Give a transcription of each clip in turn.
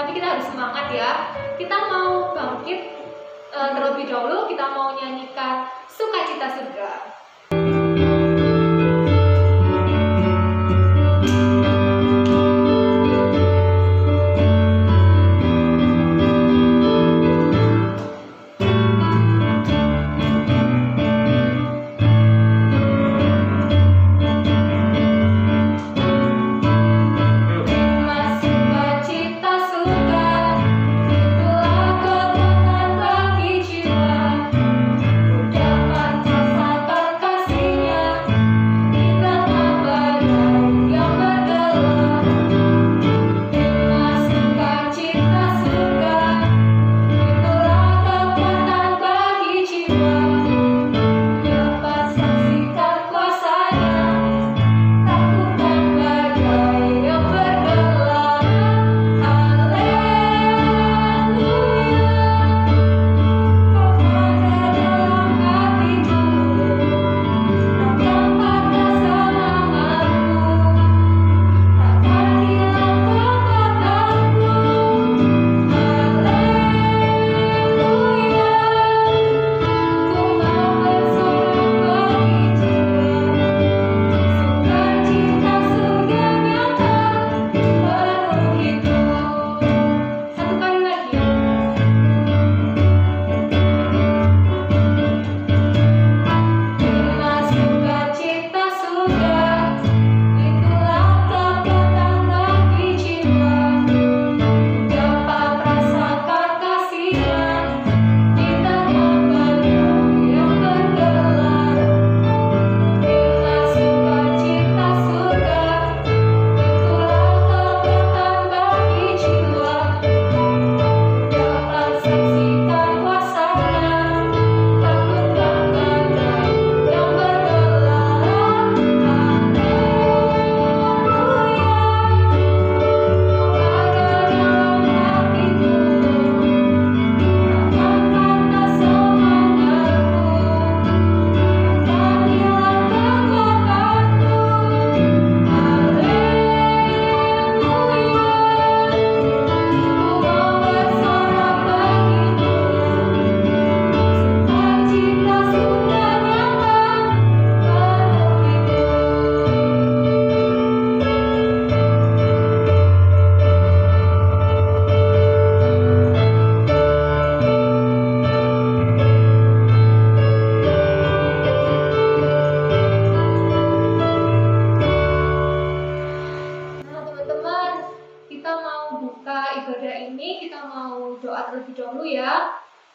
tapi kita harus semangat ya. Kita mau bangkit terlebih dahulu, kita mau nyanyikan Sukacita Surga.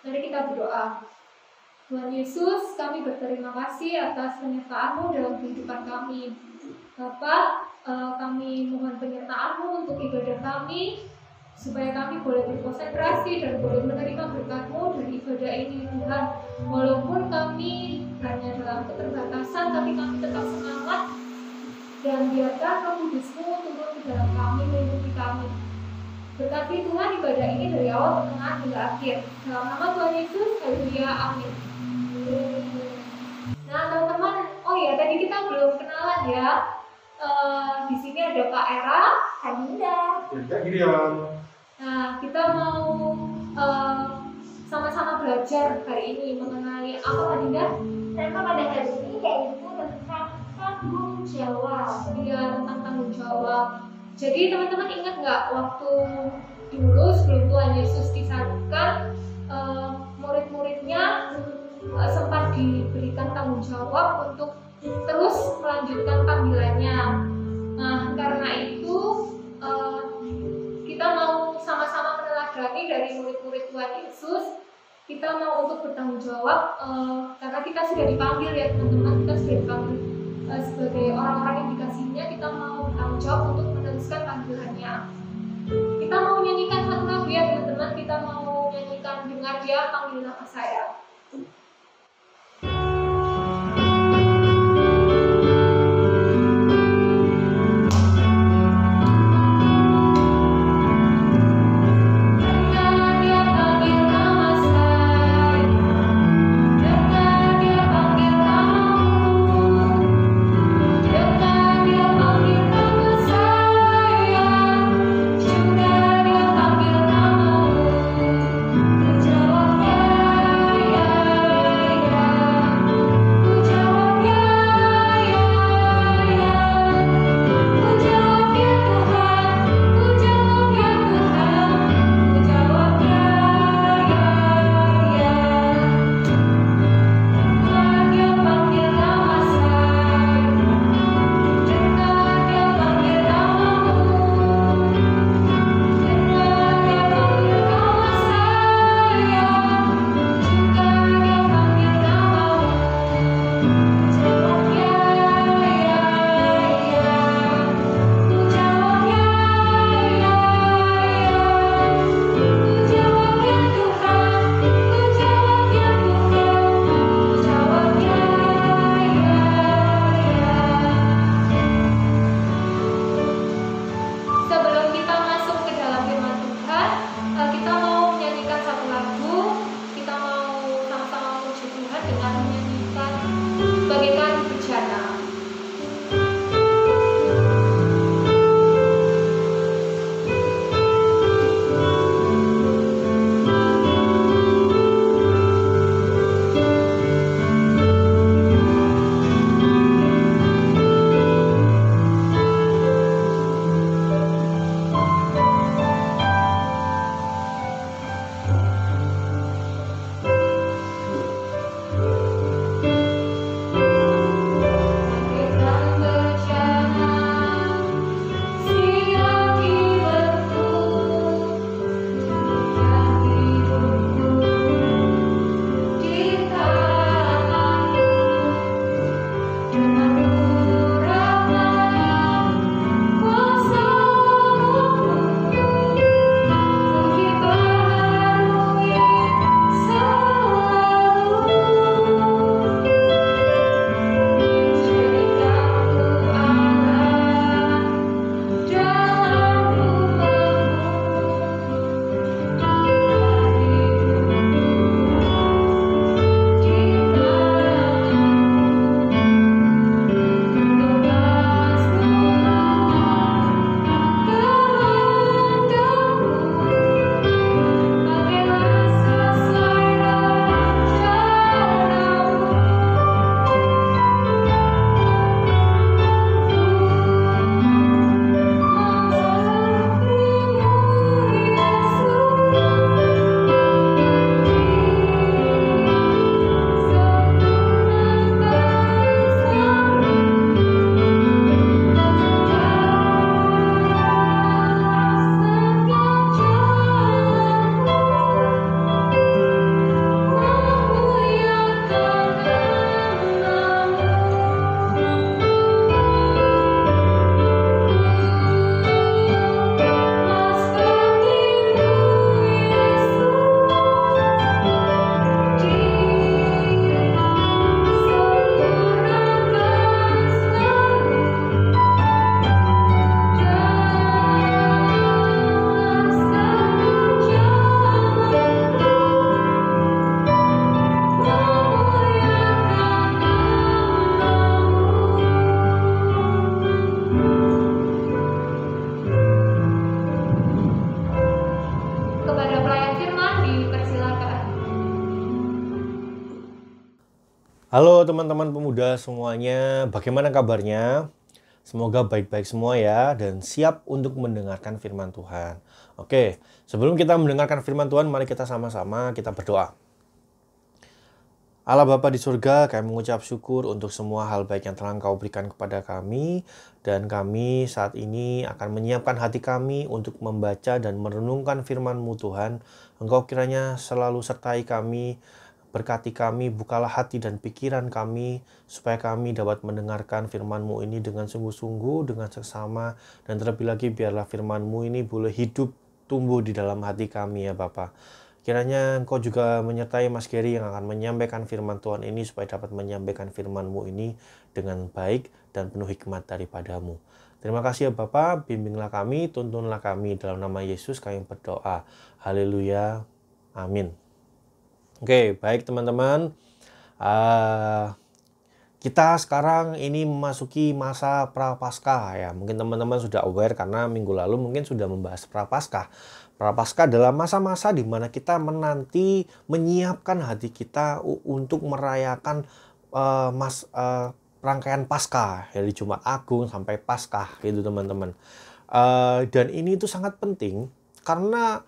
Mari kita berdoa. Tuhan Yesus, kami berterima kasih atas penyertaan-Mu dalam kehidupan kami. Bapa, kami mohon penyertaan-Mu untuk ibadah kami, supaya kami boleh berkonsentrasi dan boleh menerima berkat-Mu dari ibadah ini, Tuhan. Walaupun kami hanya dalam keterbatasan, tapi kami tetap semangat, dan biarkan Roh Kudus-Mu turun ke dalam kami, melindungi kami. Berkati Tuhan ibadah ini dari awal, pertengahan hingga akhir. Dalam nama Tuhan Yesus, haleluya, amin. Nah teman-teman, oh ya tadi kita belum kenalan ya. Di sini ada Kak Era, Kak Dinda. Nah kita mau sama-sama belajar hari ini mengenai apa Kak Dinda? Tema pada hari ini yaitu tentang tanggung jawab. Iya, tentang tanggung jawab. Jadi teman-teman ingat nggak waktu dulu sebelum Tuhan Yesus disalibkan, murid-muridnya sempat diberikan tanggung jawab untuk terus melanjutkan panggilannya. Nah karena itu kita mau sama-sama meneladani dari murid-murid Tuhan Yesus. Kita mau untuk bertanggung jawab karena kita sudah dipanggil ya teman-teman, kita sudah dipanggil sebagai orang-orang yang dikasihinya. Kita mau bertanggung jawab untuk meneruskan panggilannya. Kita mau nyanyikan satu lagu ya teman-teman. Kita mau nyanyikan Dengar Ya Panggil Nama Saya. Panggil Halo teman-teman pemuda semuanya, bagaimana kabarnya? Semoga baik-baik semua ya dan siap untuk mendengarkan firman Tuhan. Oke, sebelum kita mendengarkan firman Tuhan, mari kita sama-sama kita berdoa. Allah Bapa di surga, kami mengucap syukur untuk semua hal baik yang telah Engkau berikan kepada kami. Dan kami saat ini akan menyiapkan hati kami untuk membaca dan merenungkan firman-Mu Tuhan. Engkau kiranya selalu sertai kami, berkati kami, bukalah hati dan pikiran kami, supaya kami dapat mendengarkan firman-Mu ini dengan sungguh-sungguh, dengan seksama. Dan terlebih lagi biarlah firman-Mu ini boleh hidup, tumbuh di dalam hati kami ya Bapa. Kiranya Engkau juga menyertai Mas Gary yang akan menyampaikan firman Tuhan ini supaya dapat menyampaikan firman-Mu ini dengan baik dan penuh hikmat daripada-Mu. Terima kasih ya Bapa, bimbinglah kami, tuntunlah kami dalam nama Yesus kami berdoa. Haleluya. Amin. Oke, baik teman-teman. Kita sekarang ini memasuki masa Prapaskah ya. Mungkin teman-teman sudah aware karena minggu lalu mungkin sudah membahas Prapaskah. Prapaskah adalah masa-masa di mana kita menanti, menyiapkan hati kita untuk merayakan rangkaian Paskah dari Jumat Agung sampai Paskah gitu teman-teman. Dan ini itu sangat penting karena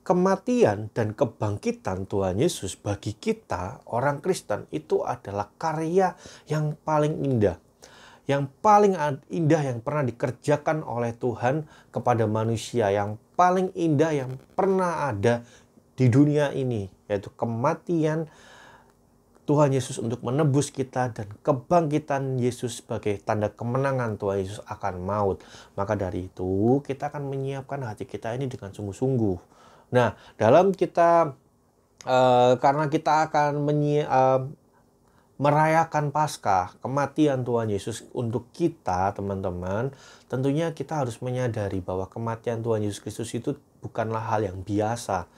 kematian dan kebangkitan Tuhan Yesus bagi kita orang Kristen itu adalah karya yang paling indah. Yang paling indah yang pernah dikerjakan oleh Tuhan kepada manusia. Yang paling indah yang pernah ada di dunia ini. Yaitu kematian Tuhan Yesus untuk menebus kita dan kebangkitan Yesus sebagai tanda kemenangan Tuhan Yesus akan maut. Maka dari itu kita akan menyiapkan hati kita ini dengan sungguh-sungguh. Nah, dalam kita karena kita akan merayakan Paskah, kematian Tuhan Yesus untuk kita, teman-teman, tentunya kita harus menyadari bahwa kematian Tuhan Yesus Kristus itu bukanlah hal yang biasa.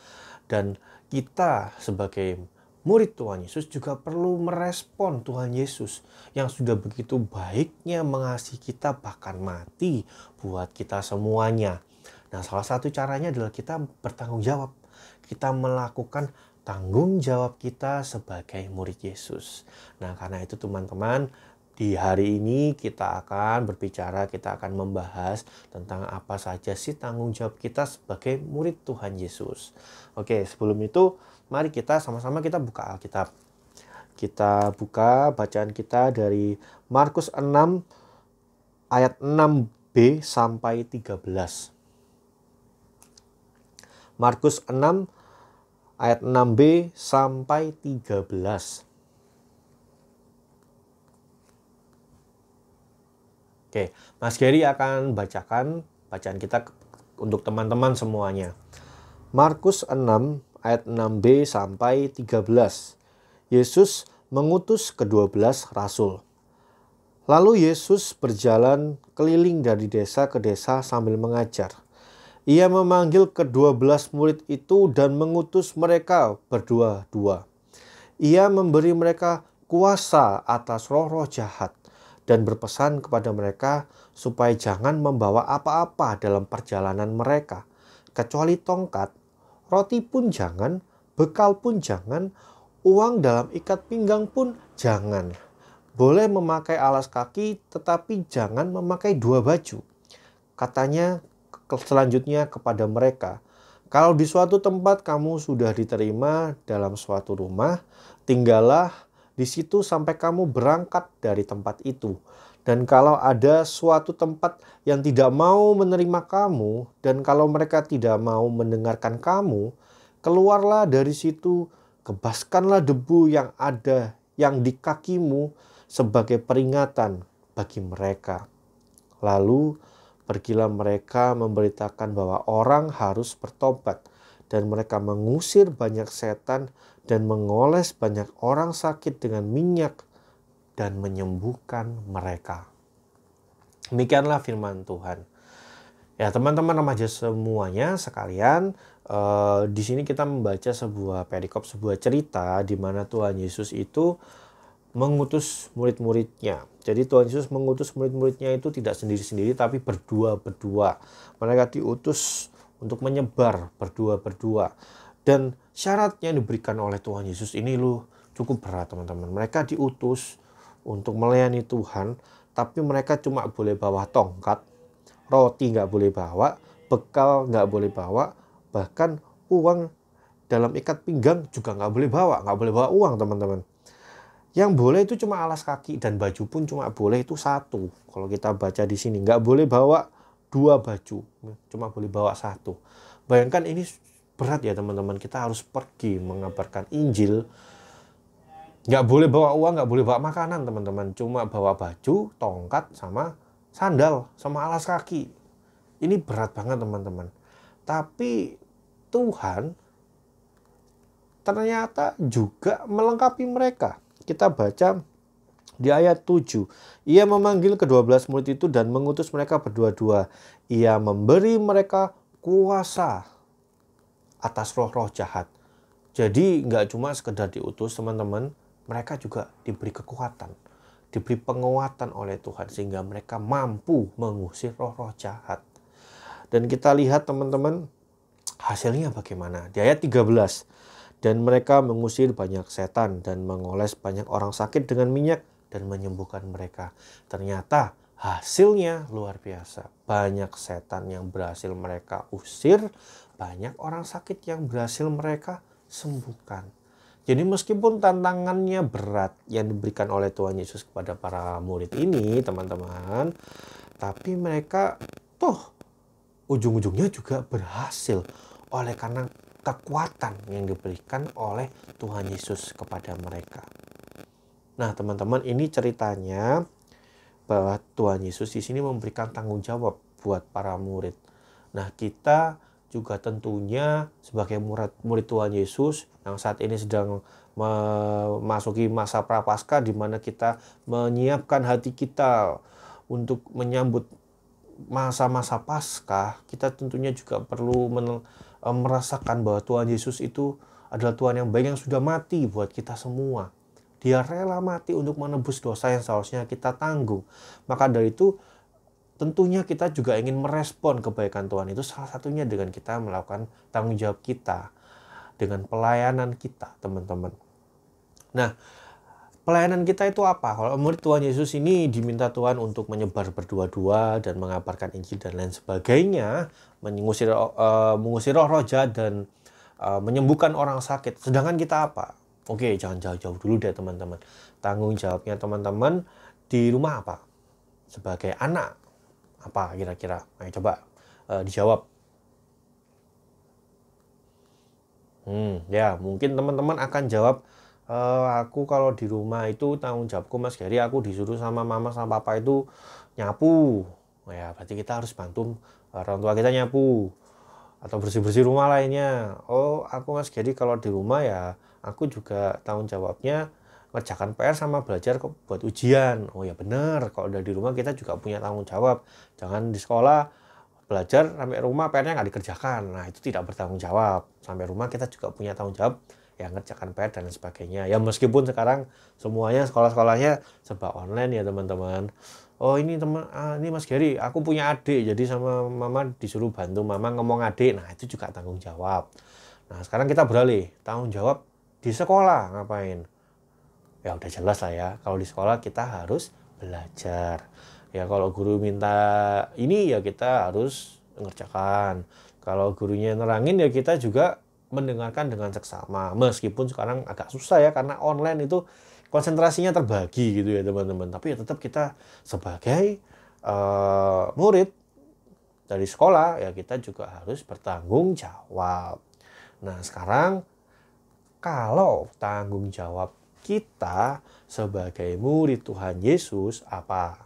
Dan kita sebagai murid Tuhan Yesus juga perlu merespon Tuhan Yesus yang sudah begitu baiknya mengasihi kita bahkan mati buat kita semuanya. Nah, salah satu caranya adalah kita bertanggung jawab. Kita melakukan tanggung jawab kita sebagai murid Yesus. Nah, karena itu teman-teman, di hari ini kita akan berbicara, kita akan membahas tentang apa saja sih tanggung jawab kita sebagai murid Tuhan Yesus. Oke, sebelum itu mari kita sama-sama kita buka Alkitab. Kita buka bacaan kita dari Markus 6 ayat 6b sampai 13. Markus 6 ayat 6b sampai 13. Oke, Mas Gary akan bacakan bacaan kita untuk teman-teman semuanya. Markus 6 ayat 6b sampai 13. Yesus mengutus ke-12 rasul. Lalu Yesus berjalan keliling dari desa ke desa sambil mengajar. Ia memanggil ke-12 murid itu dan mengutus mereka berdua-dua. Ia memberi mereka kuasa atas roh-roh jahat dan berpesan kepada mereka supaya jangan membawa apa-apa dalam perjalanan mereka, kecuali tongkat, roti pun jangan, bekal pun jangan, uang dalam ikat pinggang pun jangan. Boleh memakai alas kaki tetapi jangan memakai 2 baju. Katanya selanjutnya kepada mereka, kalau di suatu tempat kamu sudah diterima dalam suatu rumah, tinggallah di situ sampai kamu berangkat dari tempat itu. Dan kalau ada suatu tempat yang tidak mau menerima kamu, dan kalau mereka tidak mau mendengarkan kamu, keluarlah dari situ, kebaskanlah debu yang ada yang di kakimu sebagai peringatan bagi mereka. Lalu pergilah mereka memberitakan bahwa orang harus bertobat, dan mereka mengusir banyak setan dan mengoles banyak orang sakit dengan minyak dan menyembuhkan mereka. Demikianlah firman Tuhan. Ya teman-teman remaja semuanya sekalian, di sini kita membaca sebuah perikop, sebuah cerita di mana Tuhan Yesus itu mengutus murid-muridnya. Jadi Tuhan Yesus mengutus murid-muridnya itu tidak sendiri-sendiri tapi berdua-berdua. Mereka diutus untuk menyebar berdua-berdua. Dan syaratnya diberikan oleh Tuhan Yesus ini loh, cukup berat teman-teman. Mereka diutus untuk melayani Tuhan, tapi mereka cuma boleh bawa tongkat, roti nggak boleh bawa, bekal nggak boleh bawa, bahkan uang dalam ikat pinggang juga nggak boleh bawa uang teman-teman. Yang boleh itu cuma alas kaki, dan baju pun cuma boleh itu satu. Kalau kita baca di sini, nggak boleh bawa 2 baju, cuma boleh bawa 1. Bayangkan ini berat ya teman-teman, kita harus pergi mengabarkan Injil. Nggak boleh bawa uang, nggak boleh bawa makanan teman-teman, cuma bawa baju, tongkat, sama sandal, sama alas kaki. Ini berat banget teman-teman. Tapi Tuhan ternyata juga melengkapi mereka. Kita baca di ayat 7. Ia memanggil ke-12 murid itu dan mengutus mereka berdua-dua. Ia memberi mereka kuasa atas roh-roh jahat. Jadi nggak cuma sekedar diutus teman-teman, mereka juga diberi kekuatan, diberi penguatan oleh Tuhan sehingga mereka mampu mengusir roh-roh jahat. Dan kita lihat teman-teman hasilnya bagaimana. Di ayat 13. Dan mereka mengusir banyak setan dan mengoles banyak orang sakit dengan minyak dan menyembuhkan mereka. Ternyata hasilnya luar biasa. Banyak setan yang berhasil mereka usir, banyak orang sakit yang berhasil mereka sembuhkan. Jadi meskipun tantangannya berat yang diberikan oleh Tuhan Yesus kepada para murid ini teman-teman, tapi mereka ujung-ujungnya juga berhasil oleh karena kekuatan yang diberikan oleh Tuhan Yesus kepada mereka. Nah teman-teman, ini ceritanya bahwa Tuhan Yesus di sini memberikan tanggung jawab buat para murid. Nah kita juga tentunya sebagai murid Tuhan Yesus yang saat ini sedang memasuki masa prapaskah, di mana kita menyiapkan hati kita untuk menyambut masa-masa Paskah, kita tentunya juga perlu merasakan bahwa Tuhan Yesus itu adalah Tuhan yang baik yang sudah mati buat kita semua. Dia rela mati untuk menebus dosa yang seharusnya kita tanggung. Maka dari itu tentunya kita juga ingin merespon kebaikan Tuhan itu, salah satunya dengan kita melakukan tanggung jawab kita, dengan pelayanan kita teman-teman. Nah pelayanan kita itu apa? Kalau murid Tuhan Yesus ini diminta Tuhan untuk menyebar berdua-dua dan mengabarkan Injil dan lain sebagainya, mengusir roh-roh jahat dan menyembuhkan orang sakit. Sedangkan kita apa? Oke, jangan jauh-jauh dulu deh teman-teman. Tanggung jawabnya teman-teman di rumah apa? Sebagai anak apa kira-kira? Ayo coba dijawab. Ya mungkin teman-teman akan jawab, aku kalau di rumah itu tanggung jawabku Mas Gary, aku disuruh sama mama sama papa itu nyapu. Ya berarti kita harus bantu orang tua kita nyapu atau bersih-bersih rumah lainnya. Oh aku Mas Gary kalau di rumah ya aku juga tanggung jawabnya ngerjakan PR sama belajar buat ujian. Oh ya benar, kalau udah di rumah kita juga punya tanggung jawab. Jangan di sekolah belajar sampai rumah PR-nya nggak dikerjakan. Nah itu tidak bertanggung jawab. Sampai rumah kita juga punya tanggung jawab yang ngerjakan PR dan sebagainya. Ya meskipun sekarang semuanya sekolah-sekolahnya serba online ya teman-teman. Oh ini ini Mas Gary, aku punya adik, jadi sama mama disuruh bantu mama ngomong adik. Nah itu juga tanggung jawab. Nah sekarang kita beralih, tanggung jawab di sekolah ngapain? Ya udah jelas lah ya, kalau di sekolah kita harus belajar. Ya kalau guru minta ini ya kita harus mengerjakan. Kalau gurunya nerangin ya kita juga mendengarkan dengan seksama. Meskipun sekarang agak susah ya karena online itu konsentrasinya terbagi gitu ya teman-teman. Tapi ya tetap kita sebagai murid dari sekolah ya kita juga harus bertanggung jawab. Nah sekarang kalau tanggung jawab kita sebagai murid Tuhan Yesus apa?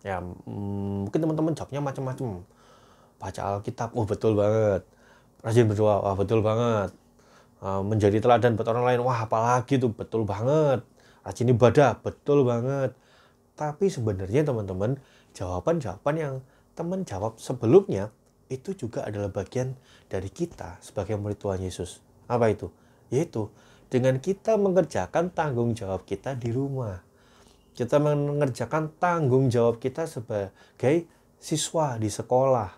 Ya mungkin teman-teman jawabnya macam-macam. Baca Alkitab, oh betul banget. Rajin berdoa, wah betul banget. Menjadi teladan buat orang lain, wah apalagi tuh betul banget. Rajin ibadah, betul banget. Tapi sebenarnya teman-teman, jawaban-jawaban yang teman jawab sebelumnya itu juga adalah bagian dari kita sebagai murid Tuhan Yesus. Apa itu? Yaitu dengan kita mengerjakan tanggung jawab kita di rumah. Kita mengerjakan tanggung jawab kita sebagai siswa di sekolah.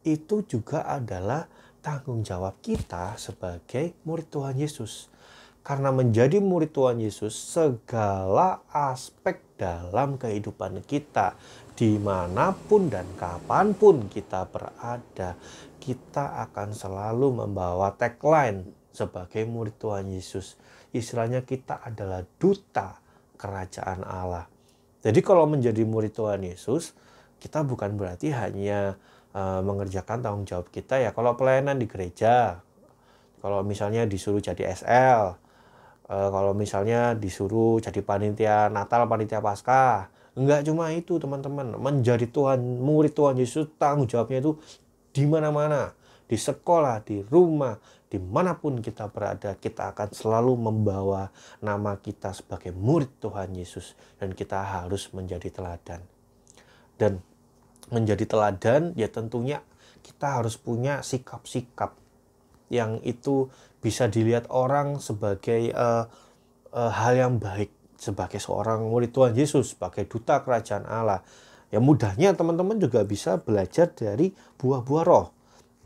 Itu juga adalah tanggung jawab kita sebagai murid Tuhan Yesus. Karena menjadi murid Tuhan Yesus, segala aspek dalam kehidupan kita, dimanapun dan kapanpun kita berada, kita akan selalu membawa tagline sebagai murid Tuhan Yesus. Istilahnya kita adalah duta kerajaan Allah. Jadi kalau menjadi murid Tuhan Yesus, kita bukan berarti hanya mengerjakan tanggung jawab kita ya. Kalau pelayanan di gereja, kalau misalnya disuruh jadi SL, kalau misalnya disuruh jadi panitia Natal, panitia Paskah, enggak cuma itu teman-teman. Menjadi murid Tuhan Yesus, tanggung jawabnya itu di mana-mana, di sekolah, di rumah, dimanapun kita berada, kita akan selalu membawa nama kita sebagai murid Tuhan Yesus, dan kita harus menjadi teladan. Dan menjadi teladan ya tentunya kita harus punya sikap-sikap yang itu bisa dilihat orang sebagai hal yang baik, sebagai seorang murid Tuhan Yesus, sebagai duta kerajaan Allah. Ya mudahnya teman-teman juga bisa belajar dari buah-buah roh.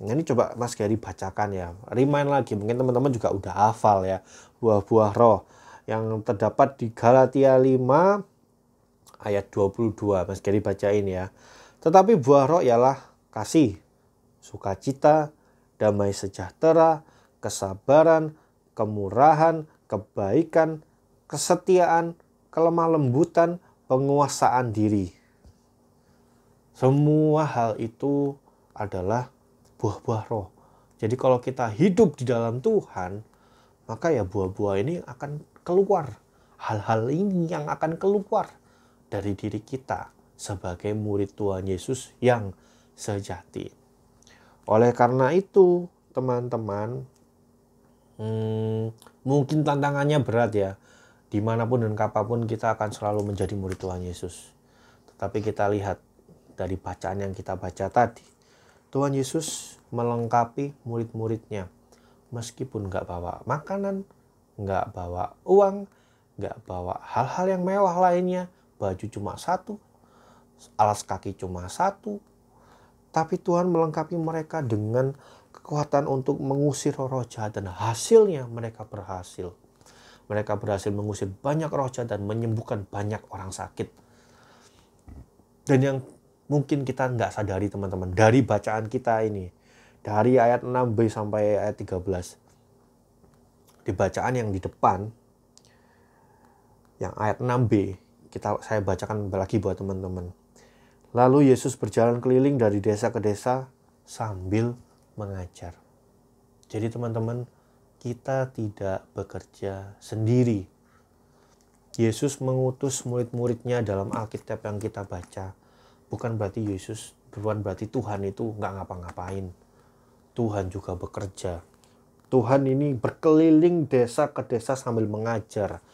Nah, ini coba Mas Gary bacakan ya, remind lagi, mungkin teman-teman juga udah hafal ya, buah-buah roh yang terdapat di Galatia 5 ayat 22. Mas Gary bacain ya. Tetapi buah roh ialah kasih, sukacita, damai sejahtera, kesabaran, kemurahan, kebaikan, kesetiaan, kelemah lembutan, penguasaan diri. Semua hal itu adalah buah-buah roh. Jadi kalau kita hidup di dalam Tuhan, maka ya buah-buah ini akan keluar. Hal-hal ini yang akan keluar dari diri kita sebagai murid Tuhan Yesus yang sejati. Oleh karena itu, teman-teman, mungkin tantangannya berat ya. Dimanapun dan kapanpun kita akan selalu menjadi murid Tuhan Yesus. Tetapi kita lihat dari bacaan yang kita baca tadi, Tuhan Yesus melengkapi murid-muridnya. Meskipun nggak bawa makanan, nggak bawa uang, nggak bawa hal-hal yang mewah lainnya, baju cuma satu, alas kaki cuma satu, tapi Tuhan melengkapi mereka dengan kekuatan untuk mengusir roh jahat, dan hasilnya mereka berhasil. Mereka berhasil mengusir banyak roh jahat dan menyembuhkan banyak orang sakit. Dan yang mungkin kita nggak sadari teman-teman, dari bacaan kita ini, dari ayat 6b sampai ayat 13, di bacaan yang di depan, yang ayat 6b, saya bacakan lagi buat teman-teman. Lalu Yesus berjalan keliling dari desa ke desa sambil mengajar. Jadi teman-teman, kita tidak bekerja sendiri. Yesus mengutus murid-muridnya dalam Alkitab yang kita baca. Bukan berarti Tuhan itu nggak ngapa-ngapain. Tuhan juga bekerja. Tuhan ini berkeliling desa ke desa sambil mengajar.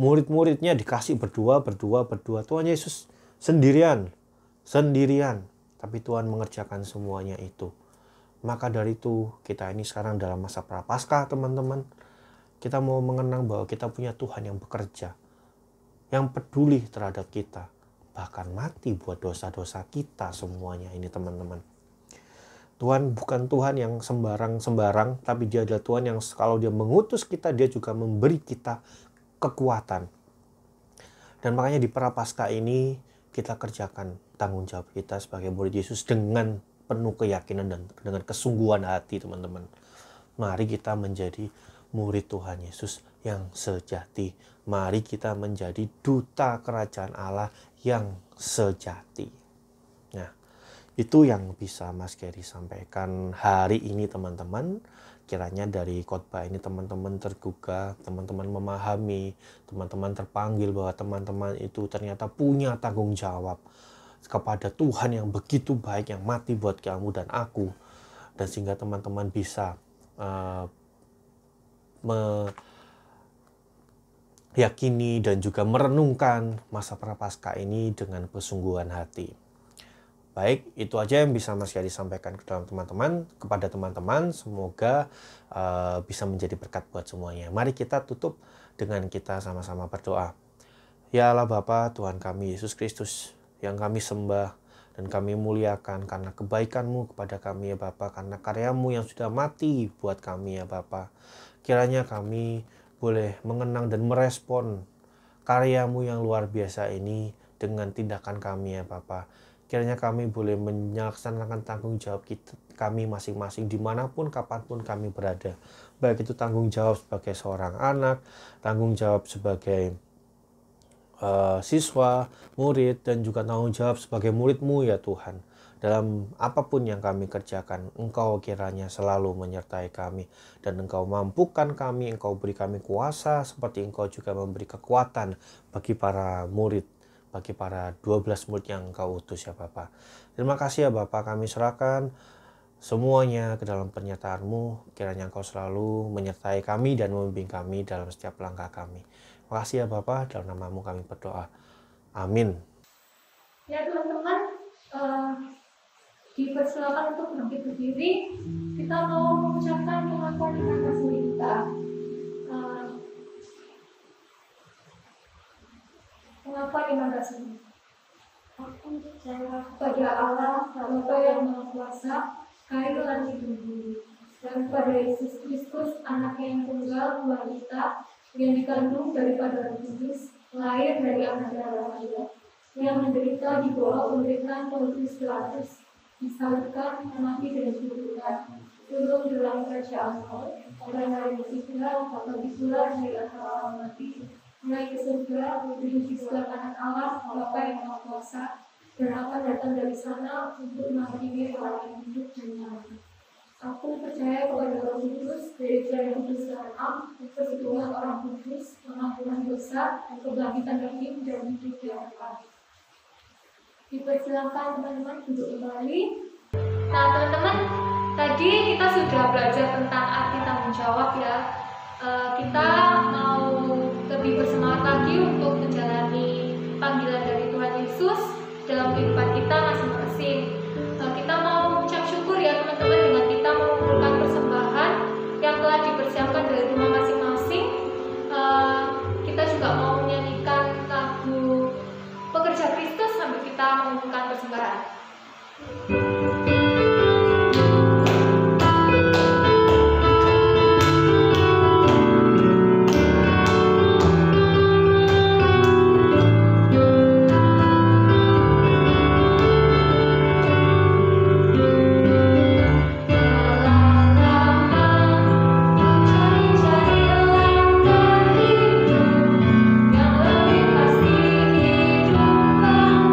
Murid-muridnya dikasih berdua. Tuhan Yesus sendirian. Tapi Tuhan mengerjakan semuanya itu. Maka dari itu kita ini sekarang dalam masa prapaskah teman-teman. Kita mau mengenang bahwa kita punya Tuhan yang bekerja, yang peduli terhadap kita, bahkan mati buat dosa-dosa kita semuanya ini teman-teman. Tuhan bukan Tuhan yang sembarang, tapi Dia adalah Tuhan yang kalau Dia mengutus kita, Dia juga memberi kita kekuatan. Dan makanya di prapaskah ini kita kerjakan tanggung jawab kita sebagai murid Yesus dengan penuh keyakinan dan dengan kesungguhan hati teman-teman. Mari kita menjadi murid Tuhan Yesus yang sejati. Mari kita menjadi duta kerajaan Allah yang sejati. Nah, itu yang bisa Mas Gary sampaikan hari ini teman-teman. Kiranya dari khotbah ini teman-teman tergugah, teman-teman memahami, teman-teman terpanggil bahwa teman-teman itu ternyata punya tanggung jawab kepada Tuhan yang begitu baik, yang mati buat kamu dan aku. Dan sehingga teman-teman bisa meyakini dan juga merenungkan masa prapaskah ini dengan kesungguhan hati. Baik, itu aja yang bisa Mas Gary sampaikan kepada teman-teman. Semoga bisa menjadi berkat buat semuanya. Mari kita tutup dengan kita sama-sama berdoa. Ya Allah Bapa, Tuhan kami Yesus Kristus, yang kami sembah, Dan kami muliakan karena kebaikan-Mu kepada kami ya Bapa, karena karya-Mu yang sudah mati buat kami ya Bapa. Kiranya kami boleh mengenang dan merespon karya-Mu yang luar biasa ini dengan tindakan kami ya Bapa. Kiranya kami boleh melaksanakan tanggung jawab kami masing-masing dimanapun, kapanpun kami berada. Baik itu tanggung jawab sebagai seorang anak, tanggung jawab sebagai siswa, murid, dan juga tanggung jawab sebagai murid-Mu ya Tuhan. Dalam apapun yang kami kerjakan, Engkau kiranya selalu menyertai kami. Dan Engkau mampukan kami, Engkau beri kami kuasa, seperti Engkau juga memberi kekuatan bagi para murid, bagi para 12 murid yang Engkau utus ya Bapa. Terima kasih ya Bapa, kami serahkan semuanya ke dalam pernyataan-Mu. Kiranya Engkau selalu menyertai kami dan membimbing kami dalam setiap langkah kami. Terima kasih ya Bapa, dalam nama-Mu kami berdoa. Amin. Ya teman-teman, dipersilakan untuk bangkit berdiri. Kita mau mengucapkan pengakuan iman rasuli kita. Pengakuan iman rasuli. Aku percaya Pada Allah, Bapa yang Maha Kuasa, Kaya langit dan bumi, dan pada Yesus Kristus, Anaknya yang tunggal, Tuhan kita, yang dikandung daripada Roh Kudus, lahir dari anak darah Maria, yang menderita di bawah pemerintahan Pontius Pilatus, disalibkan, mati dan dikuburkan, turun dalam kerajaan Allah, pada hari ketiga, bagi pula dari antara orang mati, naik ke surga, duduk di sebelah kanan Allah, Bapa yang Maha Kuasa, dan akan datang dari sana untuk menghakimi orang yang hidup dan mati. Aku percaya kepada Roh Kudus, gereja yang kudus dan am, persekutuan orang kudus, pengampunan dosa, dan kebangkitan daging dan hidup yang kekal. Dipersilakan teman-teman duduk kembali. Nah teman-teman, tadi kita sudah belajar tentang arti tanggung jawab ya. Kita mau lebih bersemangat lagi untuk menjalani panggilan dari Tuhan Yesus dalam kehidupan kita masing-masing. Kita mau mengucap syukur ya teman-teman dengan kita mengumpulkan persembahan yang telah dipersiapkan dari rumah masing-masing. Kita juga mau menyanyikan lagu Pekerja Kristus sambil kita mengumpulkan persembahan. Yang lebih pasti hidup kamu.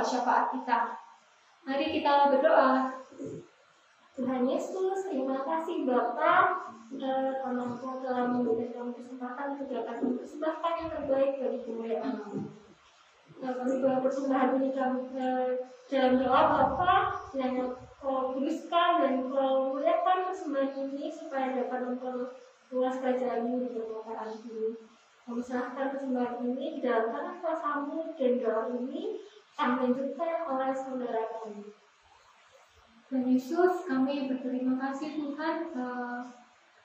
syafaat kita. Mari kita berdoa. Tuhan Yesus, terima kasih Bapa karena Engkau telah memberikan kami kesempatan untuk dapat mempersembahkan yang terbaik bagi kemuliaan-Mu. Kami bawa persembahan ini dalam doa Bapa, kiranya Kau kuduskan dan Kau muliakan persembahan ini supaya dapat memperluas kerajaan-Mu di permukaan bumi. Kami serahkan persembahan ini di dalam tangan kuasa-Mu dan doa ini akan dilanjutkan oleh saudara kami. Tuhan Yesus, kami berterima kasih Tuhan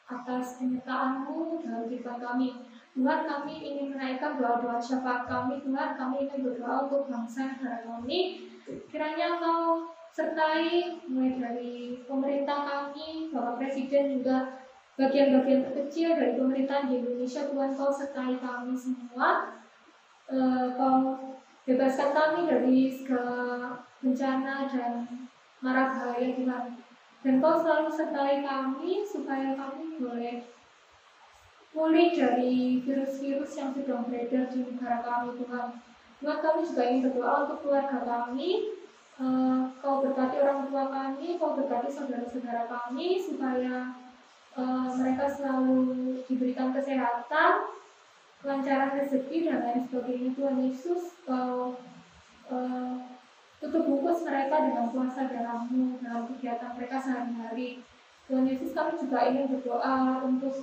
atas penyertaan-Mu dalam kehidupan kami. Tuhan, kami ingin menaikkan doa-doa syafaat kami. Tuhan, kami ingin berdoa untuk bangsa negara kami. Kiranya Engkau sertai mulai dari pemerintah kami, Bapak Presiden, juga bagian-bagian terkecil dari pemerintahan di Indonesia. Tuhan, Kau sertai kami semua. Kau bebaskan kami dari segala bencana dan mara bahaya Tuhan. Dan Kau selalu sertai kami supaya kami boleh pulih dari virus-virus yang sedang beredar di negara kami Tuhan. Tuhan, kami juga ingin berdoa untuk keluarga kami. Kau berkati orang tua kami, Kau berkati saudara-saudara kami supaya mereka selalu diberikan kesehatan, kelancaran rezeki dan lain sebagainya. Tuhan Yesus, Kau tutup bungkus mereka dengan kuasa darah-Mu dalam kegiatan mereka sehari-hari. Tuhan Yesus, kami juga ingin berdoa untuk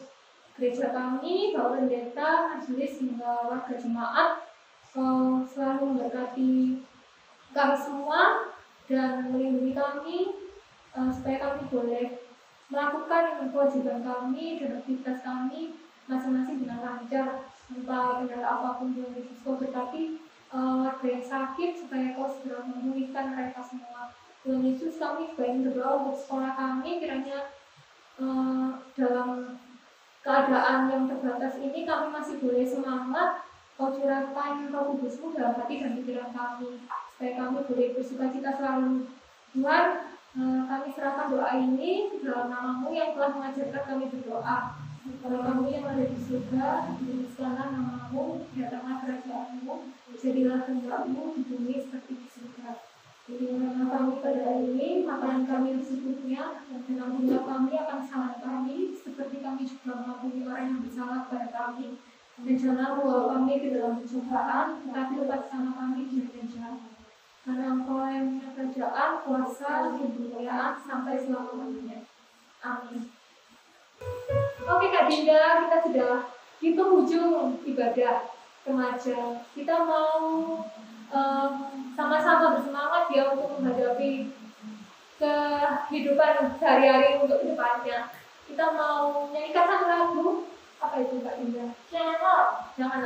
gereja kami, Bapak Pendeta, majelis hingga warga jemaat. Kau selalu memberkati kami semua dan melindungi kami supaya kami boleh melakukan kewajiban kami dan aktivitas kami masing-masing dengan lancar tanpa kendala apapun. Tuhan Yesus, Kau berkati warga yang sakit supaya Kau segera memulihkan mereka semua. Tuhan Yesus, kami juga ingin berdoa untuk sekolah kami. Kiranya dalam keadaan yang terbatas ini kami masih boleh semangat. Kau curahkan Roh Kudus-Mu dalam hati dan pikiran kami supaya kami boleh bersukacita selalu. Tuhan, kami serahkan doa ini dalam nama-Mu yang telah mengajarkan kami berdoa. Kalau kami yang ada di surga, dituliskanlah nama-Mu, datanglah kerajaan-Mu, jadilah kehendak-Mu di bumi seperti di surga. Berikanlah kami pada hari ini makanan kami yang secukupnya, dan ampunilah kami akan kesalahan kami, seperti kami juga mengampuni orang yang bersalah kepada kami. Dan janganlah membawa kami ke dalam pencobaan, tetapi lepaskanlah kami dari yang jahat. Karena Engkau yang punya kerajaan, kuasa, dan kemuliaan sampai selama-lamanya. Amin. Oke Kak Dinda, kita sudah di penghujung ibadah remaja. Kita mau sama-sama bersemangat ya untuk menghadapi kehidupan sehari-hari untuk kedepannya. Kita mau nyanyikan satu lagu. Apa itu Kak Dinda? Jangan lupa. Jangan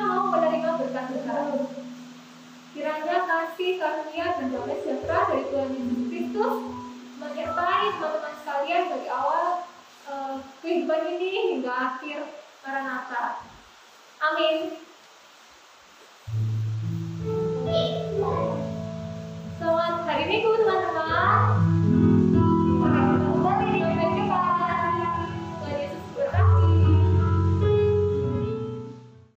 mau menerima berkat-berkat. Kiranya kasih karunia dan damai sejahtera dari Tuhan Yesus Kristus menyertai teman-teman sekalian dari awal kehidupan ini hingga akhir Maranatha. Amin.